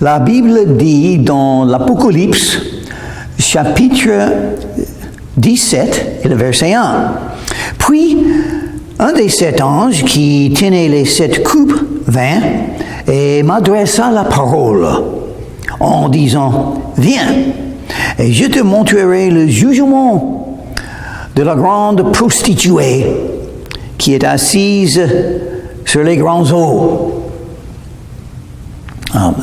La Bible dit dans l'Apocalypse, chapitre 17, et le verset 1. Puis, un des 7 anges qui tenait les 7 coupes vint et m'adressa la parole en disant, viens, et je te montrerai le jugement de la grande prostituée qui est assise sur les grands eaux. Ah,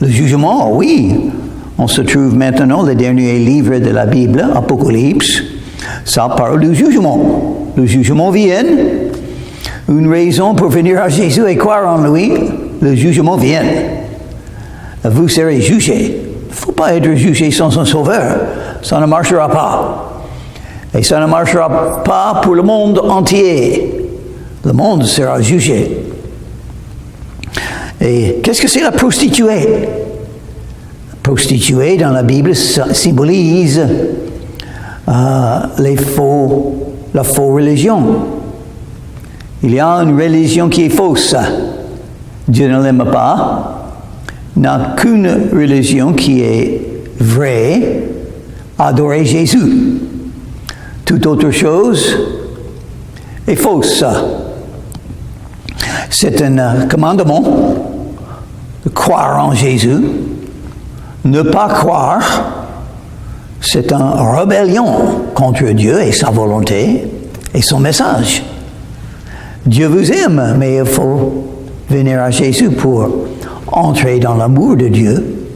le jugement, oui. On se trouve maintenant, le dernier livre de la Bible, Apocalypse, ça parle du jugement. Le jugement vient. Une raison pour venir à Jésus et croire en lui, le jugement vient. Vous serez jugés. Il ne faut pas être jugé sans un sauveur. Ça ne marchera pas. Et ça ne marchera pas pour le monde entier. Le monde sera jugé. Et qu'est-ce que c'est la prostituée? La prostituée dans la Bible symbolise la fausse religion. Il y a une religion qui est fausse. Dieu ne l'aime pas. Il n'y a qu'une religion qui est vraie, adorer Jésus. Toute autre chose est fausse. C'est un commandement de croire en Jésus. Ne pas croire, c'est une rébellion contre Dieu et sa volonté et son message. Dieu vous aime, mais il faut venir à Jésus pour entrer dans l'amour de Dieu.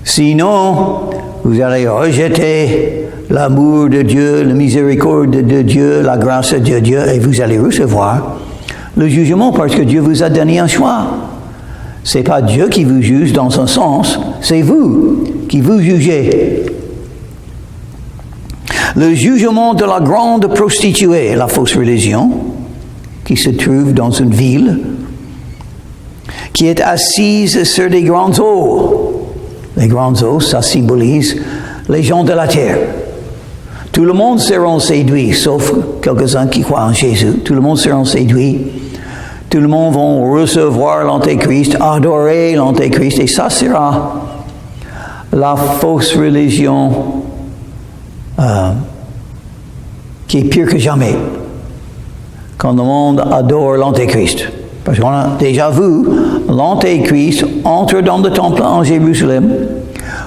Sinon, vous allez rejeter l'amour de Dieu, la miséricorde de Dieu, la grâce de Dieu, et vous allez recevoir le jugement parce que Dieu vous a donné un choix. Ce n'est pas Dieu qui vous juge dans un sens, c'est vous qui vous jugez. Le jugement de la grande prostituée, la fausse religion, qui se trouve dans une ville, qui est assise sur des grandes eaux. Les grandes eaux, ça symbolise les gens de la terre. Tout le monde sera séduit, sauf quelques-uns qui croient en Jésus. Tout le monde sera séduit. Tout le monde va recevoir l'Antéchrist, adorer l'Antéchrist, et ça sera la fausse religion qui est pire que jamais. Quand le monde adore l'Antéchrist. Parce qu'on a déjà vu, l'Antéchrist entre dans le temple en Jérusalem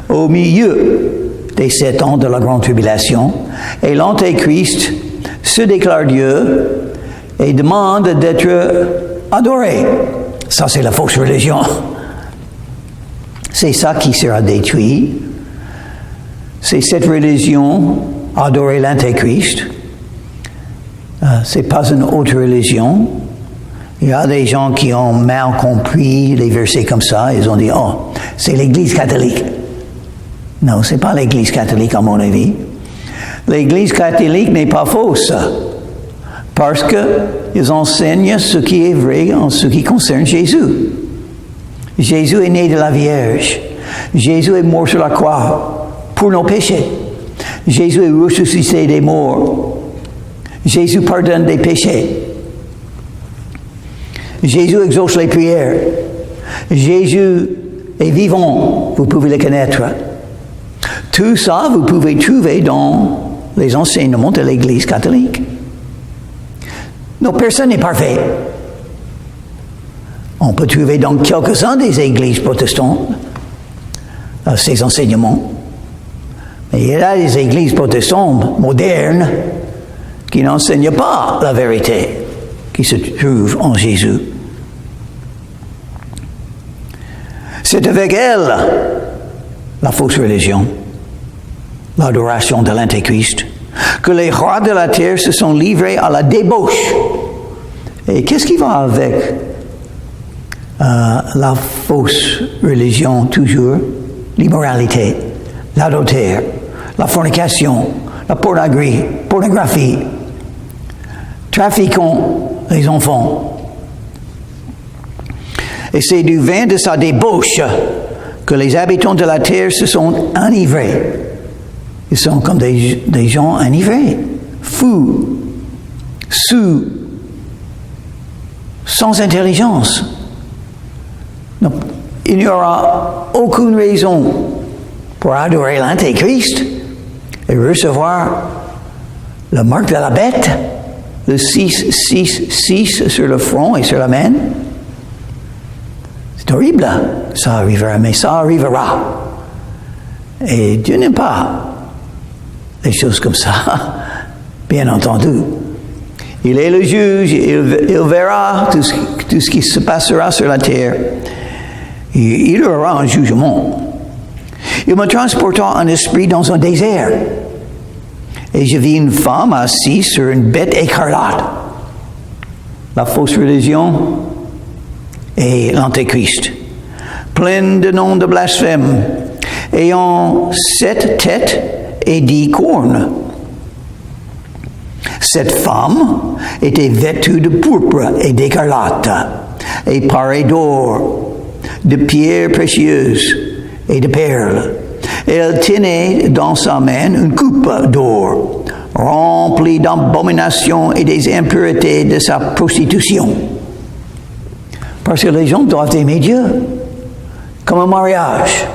au milieu des 7 ans de la grande tribulation, et l'Antéchrist se déclare Dieu et demande d'être adoré. Ça, c'est la fausse religion. C'est ça qui sera détruit. C'est cette religion, adorer l'Antéchrist. C'est pas une autre religion. Il y a des gens qui ont mal compris les versets comme ça. Ils ont dit, oh, c'est l'Église catholique. Non, c'est pas l'Église catholique à mon avis. L'Église catholique n'est pas fausse. Parce qu'ils enseignent ce qui est vrai en ce qui concerne Jésus. Jésus est né de la Vierge. Jésus est mort sur la croix pour nos péchés. Jésus est ressuscité des morts. Jésus pardonne des péchés. Jésus exauce les prières. Jésus est vivant. Vous pouvez le connaître. Tout ça, vous pouvez trouver dans les enseignements de l'Église catholique. Non, personne n'est parfait. On peut trouver dans quelques-uns des églises protestantes ces enseignements. Mais il y a des églises protestantes modernes qui n'enseignent pas la vérité qui se trouve en Jésus. C'est avec elle, la fausse religion, l'adoration de l'Antéchrist, que les rois de la terre se sont livrés à la débauche. Et qu'est-ce qui va avec la fausse religion toujours? L'immoralité, l'adultère, la fornication, la pornographie, trafiquant les enfants. Et c'est du vin de sa débauche que les habitants de la terre se sont enivrés. Ils sont comme des gens enivrés, fous, sans intelligence. Donc, il n'y aura aucune raison pour adorer l'Antéchrist et recevoir la marque de la bête, le 666 sur le front et sur la main. C'est horrible, ça arrivera, mais ça arrivera. Et Dieu n'aime pas les choses comme ça, bien entendu. Il est le juge, il verra tout ce qui se passera sur la terre. Il aura un jugement. Il me transporta en esprit dans un désert. Et je vis une femme assise sur une bête écarlate. La fausse religion et l'Antéchrist. Pleine de noms de blasphème, ayant 7 têtes et 10 cornes. Cette femme était vêtue de pourpre et d'écarlate, et parée d'or, de pierres précieuses et de perles. Et elle tenait dans sa main une coupe d'or, remplie d'abominations et des impuretés de sa prostitution. Parce que les gens doivent aimer Dieu, comme un mariage.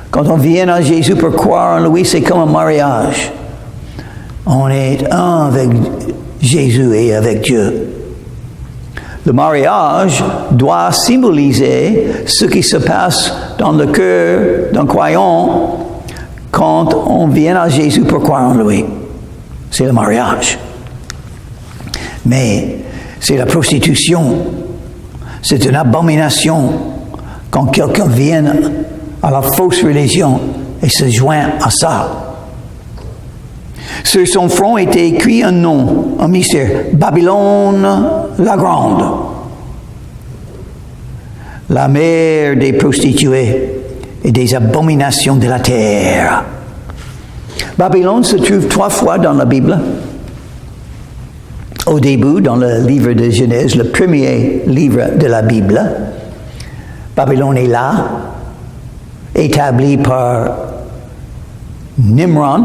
Quand on vient à Jésus pour croire en lui, c'est comme un mariage. On est un avec Jésus et avec Dieu. Le mariage doit symboliser ce qui se passe dans le cœur d'un croyant quand on vient à Jésus pour croire en lui. C'est le mariage. Mais c'est la prostitution. C'est une abomination quand quelqu'un vient à la fausse religion et se joint à ça. Sur son front était écrit un nom, un mystère, Babylone la Grande, la mère des prostituées et des abominations de la terre. Babylone se trouve 3 fois dans la Bible. Au début, dans le livre de Genèse, le premier livre de la Bible, Babylone est là, établi par Nimrod,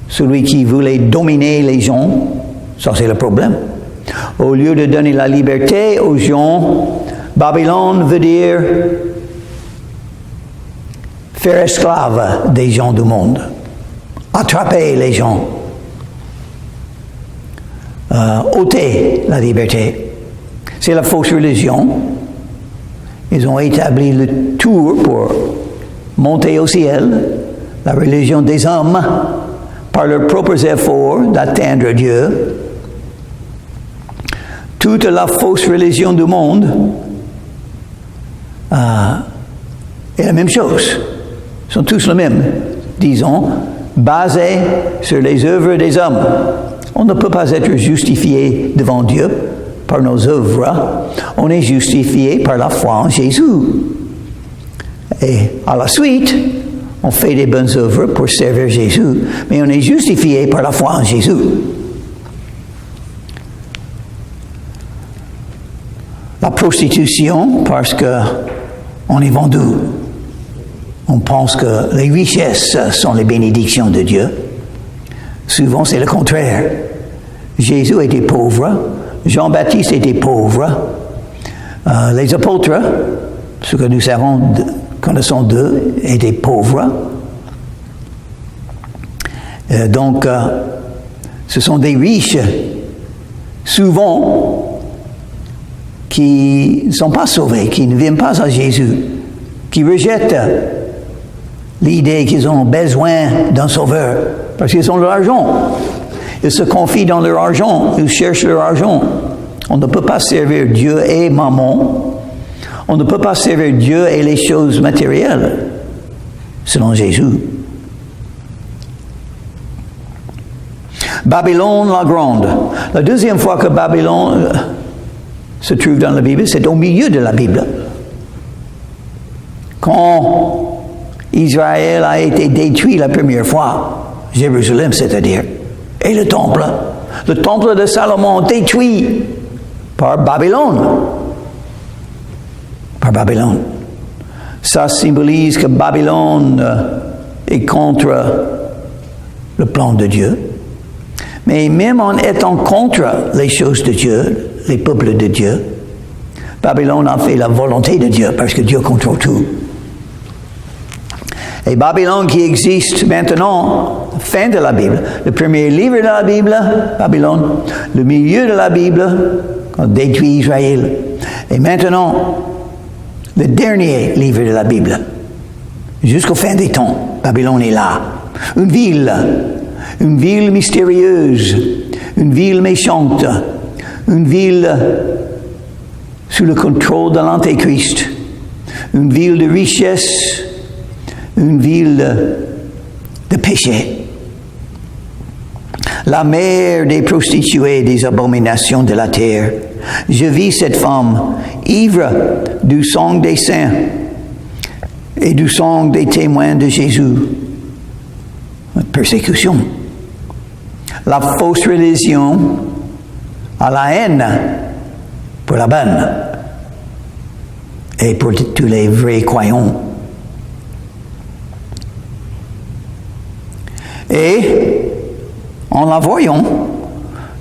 celui qui voulait dominer les gens. Ça, c'est le problème. Au lieu de donner la liberté aux gens, Babylone veut dire faire esclave des gens du monde, attraper les gens, ôter la liberté. C'est la fausse religion. Ils ont établi le tour pour monter au ciel, la religion des hommes, par leurs propres efforts d'atteindre Dieu. Toute la fausse religion du monde est la même chose. Ils sont tous les mêmes, disons, basés sur les œuvres des hommes. On ne peut pas être justifié devant Dieu par nos œuvres. On est justifié par la foi en Jésus. Et à la suite, on fait des bonnes œuvres pour servir Jésus, mais on est justifié par la foi en Jésus. La prostitution, parce que on est vendu. On pense que les richesses sont les bénédictions de Dieu. Souvent, c'est le contraire. Jésus était pauvre, Jean-Baptiste était pauvre, les apôtres, ce que nous connaissons d'eux, étaient pauvres. Donc, ce sont des riches, souvent, qui ne sont pas sauvés, qui ne viennent pas à Jésus, qui rejettent l'idée qu'ils ont besoin d'un sauveur, parce qu'ils ont de l'argent. Ils se confient dans leur argent, ils cherchent leur argent. On ne peut pas servir Dieu et mammon. On ne peut pas servir Dieu et les choses matérielles, selon Jésus. Babylone la Grande. La deuxième fois que Babylone se trouve dans la Bible, c'est au milieu de la Bible. Quand Israël a été détruit la première fois, Jérusalem c'est-à-dire, et le temple de Salomon détruit par Babylone. Par Babylone. Ça symbolise que Babylone est contre le plan de Dieu. Mais même en étant contre les choses de Dieu, les peuples de Dieu, Babylone a fait la volonté de Dieu, parce que Dieu contrôle tout. Et Babylone qui existe maintenant, fin de la Bible, le premier livre de la Bible, Babylone, le milieu de la Bible, quand on détruit Israël, et maintenant, le dernier livre de la Bible, jusqu'au fin des temps, Babylone est là. Une ville mystérieuse, une ville méchante, une ville sous le contrôle de l'Antéchrist, une ville de richesse, une ville de péché. La mère des prostituées, des abominations de la terre. Je vis cette femme, ivre du sang des saints et du sang des témoins de Jésus. Persécution. La fausse religion a la haine pour la bonne et pour tous les vrais croyants. Et, en la voyant,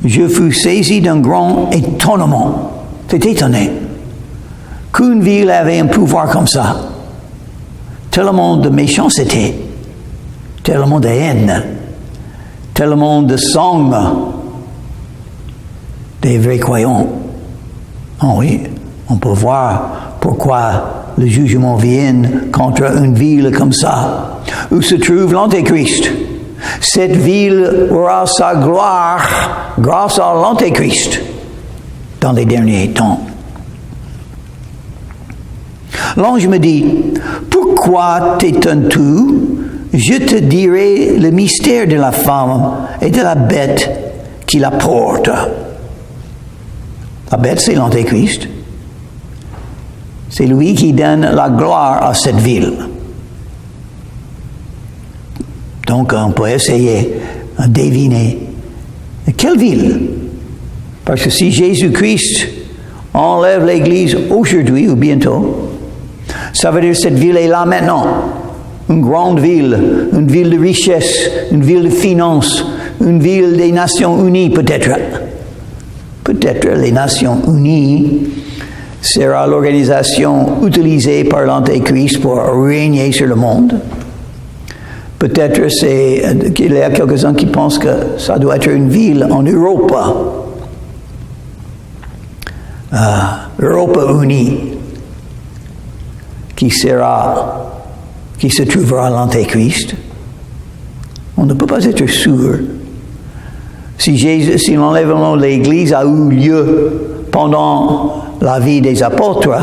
je fus saisi d'un grand étonnement. C'est étonné qu'une ville avait un pouvoir comme ça. Tellement de méchanceté, tellement de haine, tellement de sang des vrais croyants. Oh oui, on peut voir pourquoi le jugement vient contre une ville comme ça, où se trouve l'Antéchrist. Cette ville aura sa gloire grâce à l'Antéchrist dans les derniers temps. L'ange me dit, pourquoi t'étonnes-tu? Je te dirai le mystère de la femme et de la bête qui la porte. La bête, c'est l'Antéchrist. C'est lui qui donne la gloire à cette ville. Donc, on peut essayer de deviner quelle ville. Parce que si Jésus-Christ enlève l'Église aujourd'hui ou bientôt, ça veut dire que cette ville est là maintenant. Une grande ville, une ville de richesse, une ville de finance, une ville des Nations Unies peut-être. Peut-être les Nations Unies sera l'organisation utilisée par l'Antéchrist pour régner sur le monde. Peut-être qu'il y a quelques-uns qui pensent que ça doit être une ville en Europe. Europe unie, qui se trouvera à l'Antéchrist. On ne peut pas être sûr. Si l'enlèvement de l'Église a eu lieu pendant la vie des apôtres,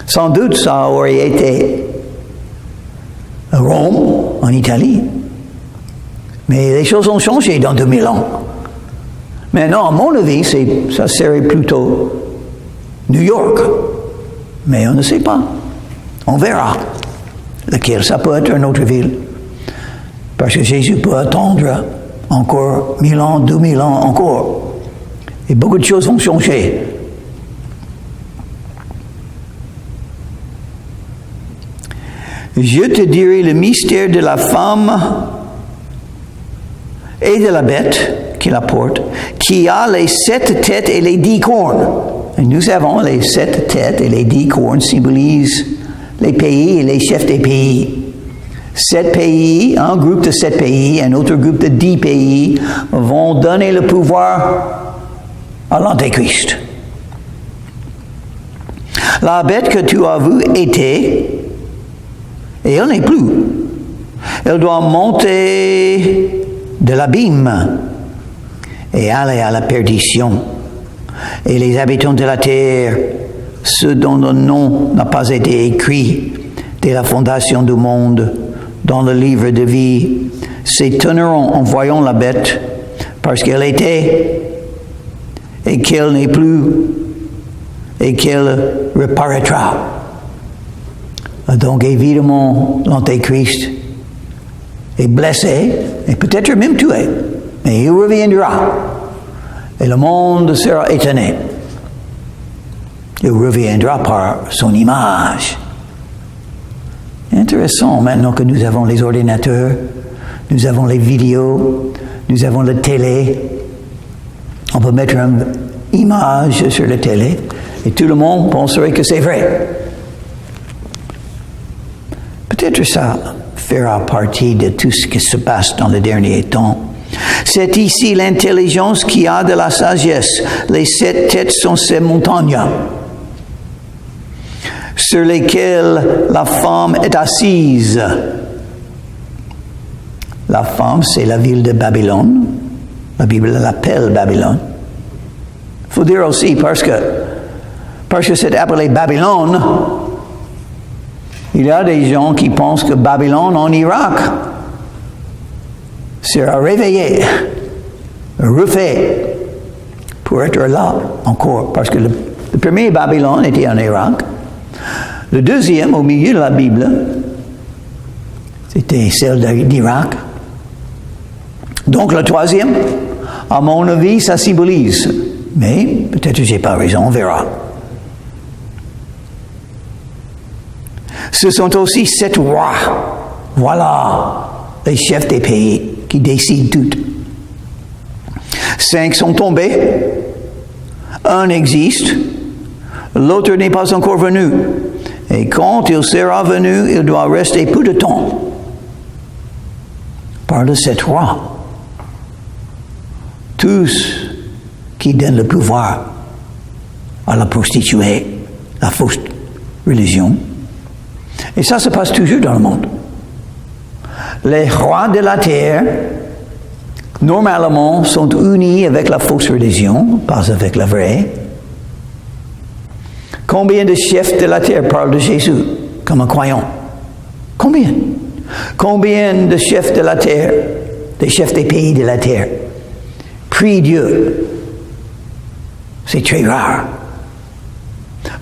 sans doute ça aurait été Rome, en Italie. Mais les choses ont changé dans 2000 ans. Maintenant, à mon avis, ça serait plutôt New York. Mais on ne sait pas. On verra lequel. Ça peut être une autre ville. Parce que Jésus peut attendre encore 1000 ans, 2000 ans encore. Et beaucoup de choses vont changer. Je te dirai le mystère de la femme et de la bête qui la porte, qui a les 7 têtes et les 10 cornes. Et nous savons les 7 têtes et les 10 cornes symbolisent les pays et les chefs des pays. 7 pays, un groupe de 7 pays, un autre groupe de 10 pays vont donner le pouvoir à l'Antéchrist. La bête que tu as vue était, et elle n'est plus. Elle doit monter de l'abîme et aller à la perdition. Et les habitants de la terre, ceux dont le nom n'a pas été écrit dès la fondation du monde dans le livre de vie, s'étonneront en voyant la bête parce qu'elle était et qu'elle n'est plus et qu'elle reparaîtra. Donc évidemment, l'Antéchrist est blessé et peut-être même tué, mais il reviendra et le monde sera étonné. Il reviendra par son image. Intéressant, maintenant que nous avons les ordinateurs, nous avons les vidéos, nous avons la télé, on peut mettre une image sur la télé Et tout le monde penserait que c'est vrai. Peut-être ça fera partie de tout ce qui se passe dans les derniers temps. C'est ici l'intelligence qui a de la sagesse. Les 7 têtes sont ces montagnes sur lesquelles la femme est assise. La femme, c'est la ville de Babylone. La Bible l'appelle Babylone. Il faut dire aussi, parce que c'est appelé Babylone, il y a des gens qui pensent que Babylone en Irak sera réveillé, refait, pour être là encore. Parce que le premier Babylone était en Irak. Le deuxième, au milieu de la Bible, c'était celle d'Irak. Donc le troisième, à mon avis, ça symbolise. Mais peut-être que je n'ai pas raison, on verra. Ce sont aussi 7 rois. Voilà les chefs des pays qui décident tout. 5 sont tombés. 1 existe. L'autre n'est pas encore venu. Et quand il sera venu, il doit rester peu de temps. Par de 7 rois. Tous qui donnent le pouvoir à la prostituée, la fausse religion. Et ça se passe toujours dans le monde. Les rois de la terre, normalement, sont unis avec la fausse religion, pas avec la vraie. Combien de chefs de la terre parlent de Jésus comme un croyant? Combien? Combien de chefs de la terre, des chefs des pays de la terre, prient Dieu? C'est très rare.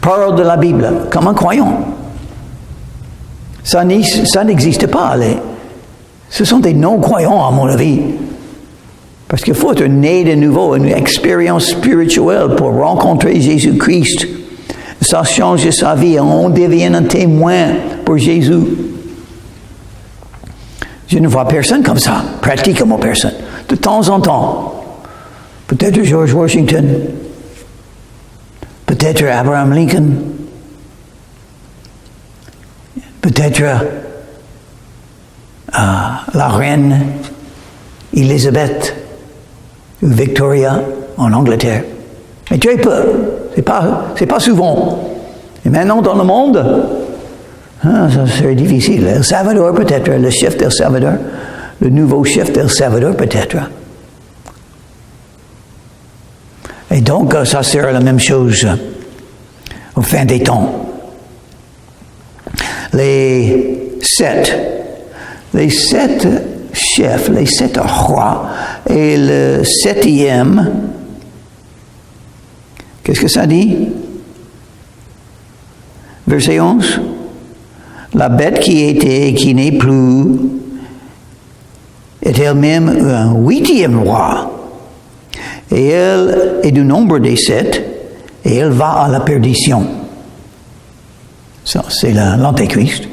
Parole de la Bible comme un croyant. Ça n'existe pas. Ce sont des non-croyants, à mon avis. Parce qu'il faut être né de nouveau, une expérience spirituelle pour rencontrer Jésus-Christ. Ça change sa vie. On devient un témoin pour Jésus. Je ne vois personne comme ça, pratiquement personne. De temps en temps, peut-être George Washington, peut-être Abraham Lincoln, peut-être la reine Elizabeth ou Victoria en Angleterre. Mais très peu. C'est pas souvent. Et maintenant dans le monde, ça serait difficile. El Salvador peut-être, le chef d'El Salvador, le nouveau chef d'El Salvador peut-être. Et donc ça sera la même chose au fin des temps. Les 7 chefs, les 7 rois, et le 7e, qu'est-ce que ça dit? Verset 11. La bête qui était et qui n'est plus est elle-même un 8e roi. Et elle est du nombre des 7, et elle va à la perdition. Ça, c'est l'Antéchrist.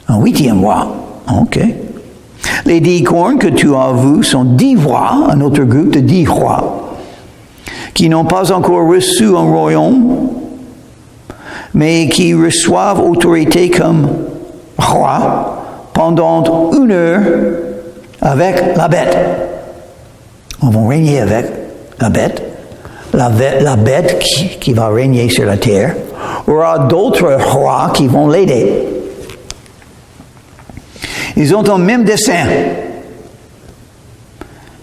Un 8e roi. OK. Les 10 cornes que tu as vues sont 10 rois, un autre groupe de 10 rois, qui n'ont pas encore reçu un royaume, mais qui reçoivent autorité comme roi pendant 1 heure avec la bête. On va régner avec la bête. La bête qui va régner sur la terre aura d'autres rois qui vont l'aider. Ils ont un même dessein.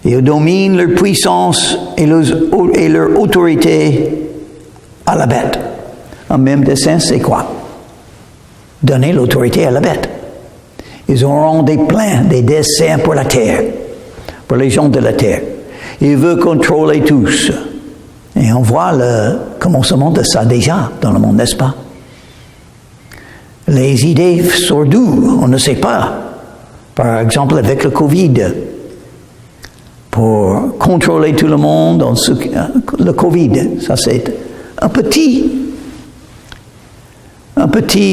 Ils dominent leur puissance et leur autorité à la bête. Un même dessein, c'est quoi? Donner l'autorité à la bête. Ils auront des plans, des desseins pour la terre, pour les gens de la terre. Ils veulent contrôler tous. Et on voit le commencement de ça déjà dans le monde, n'est-ce pas? Les idées sortent d'où? On ne sait pas. Par exemple, avec le Covid, pour contrôler tout le monde, le Covid, ça c'est un petit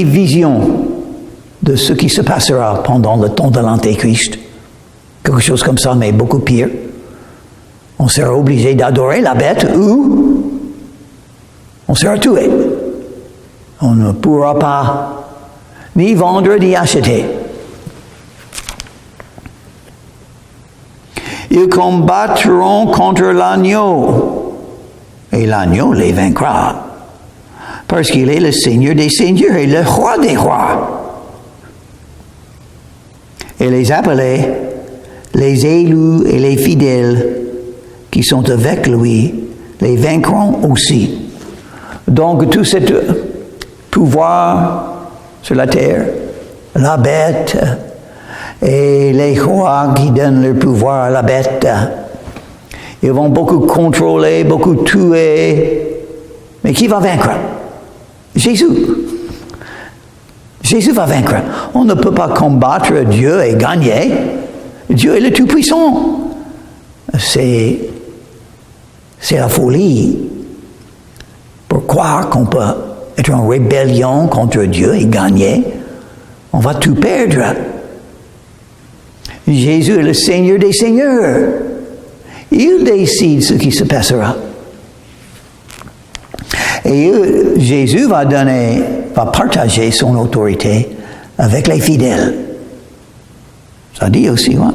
vision de ce qui se passera pendant le temps de l'Antéchrist. Quelque chose comme ça, mais beaucoup pire. On sera obligé d'adorer la bête ou on sera tué. On ne pourra pas ni vendre ni acheter. Ils combattront contre l'agneau, et l'agneau les vaincra, parce qu'il est le Seigneur des seigneurs et le roi des rois. Et les appelés, les élus et les fidèles qui sont avec lui, les vaincront aussi. Donc tout ce pouvoir sur la terre, la bête, et les rois qui donnent leur pouvoir à la bête, ils vont beaucoup contrôler, beaucoup tuer. Mais qui va vaincre? Jésus. Jésus va vaincre. On ne peut pas combattre Dieu et gagner. Dieu est le Tout-Puissant. C'est la folie pour croire qu'on peut être en rébellion contre Dieu et gagner. On va tout perdre. Jésus est le Seigneur des seigneurs. Il décide ce qui se passera. Et Jésus va partager son autorité avec les fidèles. Ça dit aussi, hein?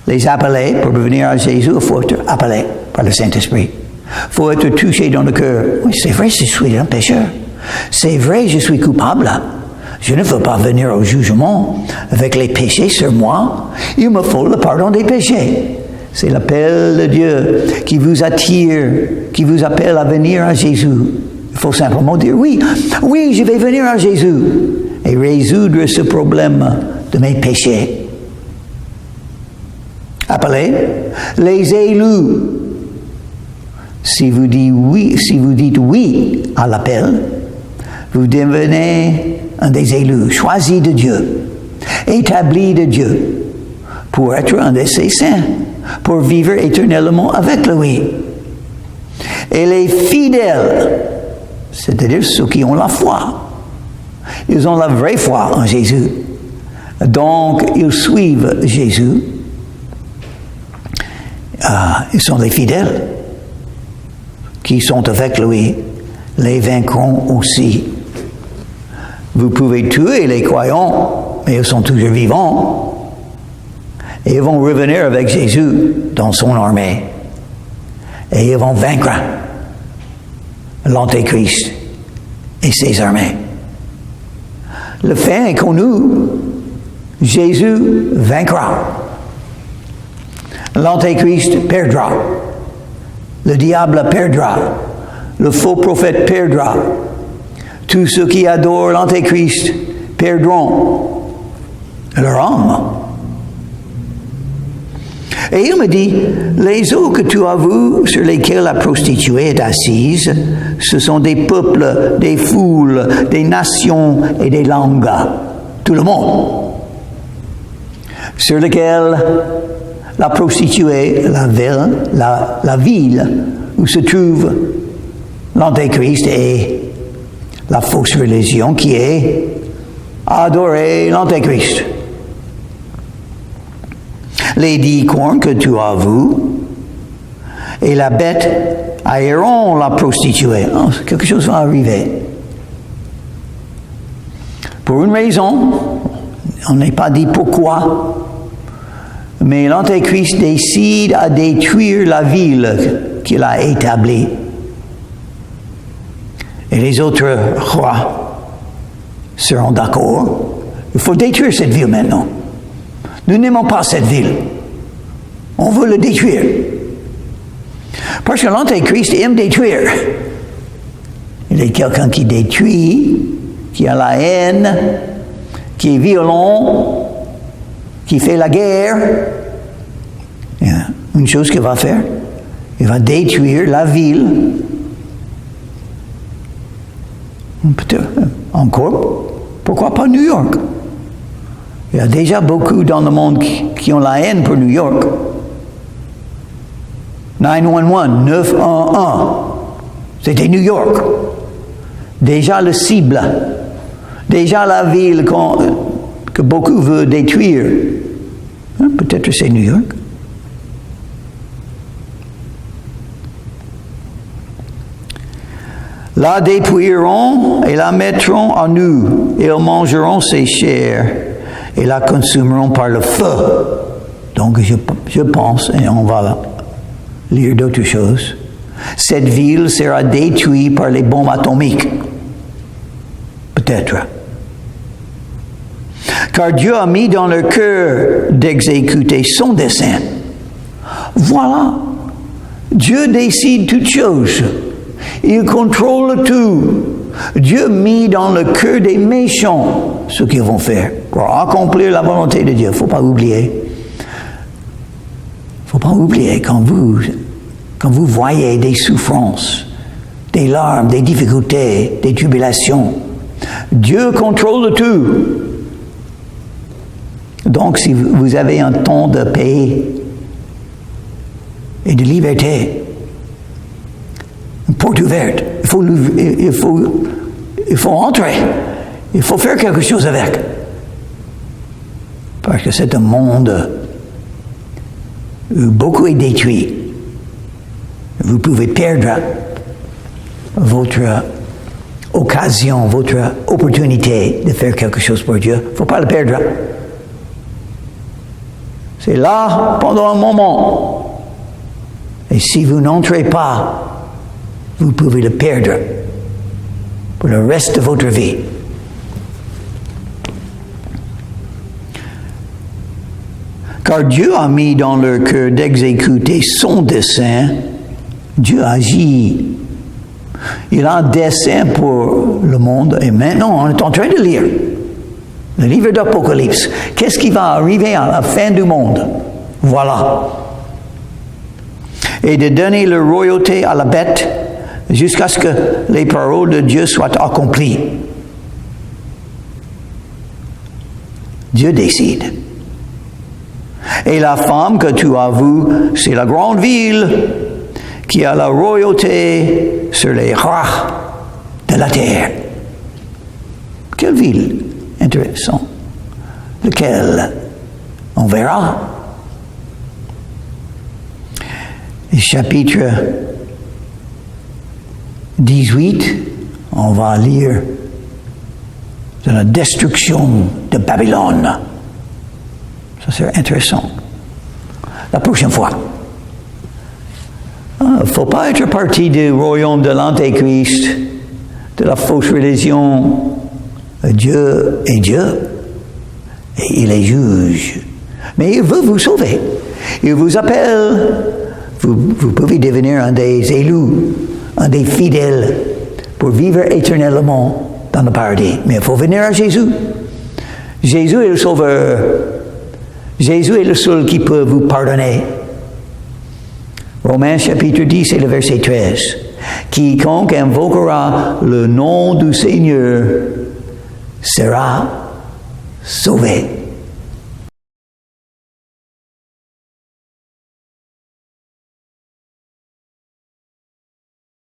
Les appelés, pour venir à Jésus, il faut être appelé par le Saint-Esprit. Il faut être touché dans le cœur. Oui, c'est vrai, je suis un pécheur. C'est vrai, je suis coupable. Je ne veux pas venir au jugement avec les péchés sur moi. Il me faut le pardon des péchés. C'est l'appel de Dieu qui vous attire, qui vous appelle à venir à Jésus. Il faut simplement dire oui, je vais venir à Jésus et résoudre ce problème de mes péchés. Appelez les élus. Si vous dites oui à l'appel, vous devenez un des élus, choisi de Dieu, établi de Dieu, pour être un de ses saints, pour vivre éternellement avec lui. Et les fidèles, c'est-à-dire ceux qui ont la foi, ils ont la vraie foi en Jésus. Donc, ils suivent Jésus. Ils sont les fidèles qui sont avec lui, les vaincront aussi. Vous pouvez tuer les croyants, mais ils sont toujours vivants. Et ils vont revenir avec Jésus dans son armée. Et ils vont vaincre l'Antéchrist et ses armées. Le fin est connu. Jésus vaincra. L'Antéchrist perdra. Le diable perdra. Le faux prophète perdra. Tous ceux qui adorent l'Antéchrist perdront leur âme. Et il me dit, les eaux que tu as vues sur lesquelles la prostituée est assise, ce sont des peuples, des foules, des nations et des langues. Tout le monde. Sur lesquels la prostituée, la ville où se trouve l'Antéchrist et la fausse religion qui est adorer l'Antéchrist. Les 10 cornes que tu as vues et la bête haïront la prostituée. Oh, quelque chose va arriver. Pour une raison, on n'est pas dit pourquoi, mais l'Antéchrist décide à détruire la ville qu'il a établie. Et les autres rois seront d'accord. Il faut détruire cette ville maintenant. Nous n'aimons pas cette ville. On veut le détruire. Parce que l'Antéchrist aime détruire. Il est quelqu'un qui détruit, qui a la haine, qui est violent, qui fait la guerre. Il y a une chose qu'il va faire. Il va détruire la ville. Peut-être encore, pourquoi pas New York? Il y a déjà beaucoup dans le monde qui ont la haine pour New York. 911, 911, c'était New York. Déjà le cible, déjà la ville que beaucoup veulent détruire. Peut-être c'est New York. la dépouilleront et la mettront en nu. Ils mangeront ses chairs et la consumeront par le feu. Donc je pense, et on va lire d'autres choses, cette ville sera détruite par les bombes atomiques. Peut-être. Car Dieu a mis dans leur cœur d'exécuter son dessein. Voilà. Dieu décide toutes choses. Il contrôle tout. Dieu mit dans le cœur des méchants ce qu'ils vont faire pour accomplir la volonté de Dieu. Il ne faut pas oublier. Il ne faut pas oublier quand vous voyez des souffrances, des larmes, des difficultés, des tribulations. Dieu contrôle tout. Donc, si vous avez un temps de paix et de liberté, une porte ouverte, il faut entrer. Il faut faire quelque chose avec. Parce que c'est un monde où beaucoup est détruit. Vous pouvez perdre votre occasion, votre opportunité de faire quelque chose pour Dieu. Il ne faut pas le perdre. C'est là pendant un moment. Et si vous n'entrez pas, vous pouvez le perdre pour le reste de votre vie. Car Dieu a mis dans leur cœur d'exécuter son dessein. Dieu agit. Il a un dessein pour le monde. Et maintenant, on est en train de lire le livre d'Apocalypse. Qu'est-ce qui va arriver à la fin du monde? Voilà. Et de donner la royauté à la bête jusqu'à ce que les paroles de Dieu soient accomplies. Dieu décide. Et la femme que tu as vue, c'est la grande ville qui a la royauté sur les rois de la terre. Quelle ville? Intéressant. Lequel? On verra. Et chapitre 18, on va lire de la destruction de Babylone. Ça serait intéressant. La prochaine fois. Il ne faut pas être parti du royaume de l'Antéchrist, de la fausse religion. Dieu est Dieu. Et il est juge. Mais il veut vous sauver. Il vous appelle. Vous pouvez devenir un des élus, un des fidèles, pour vivre éternellement dans le paradis. Mais il faut venir à Jésus. Jésus est le sauveur. Jésus est le seul qui peut vous pardonner. Romains chapitre 10 et le verset 13. Quiconque invoquera le nom du Seigneur sera sauvé.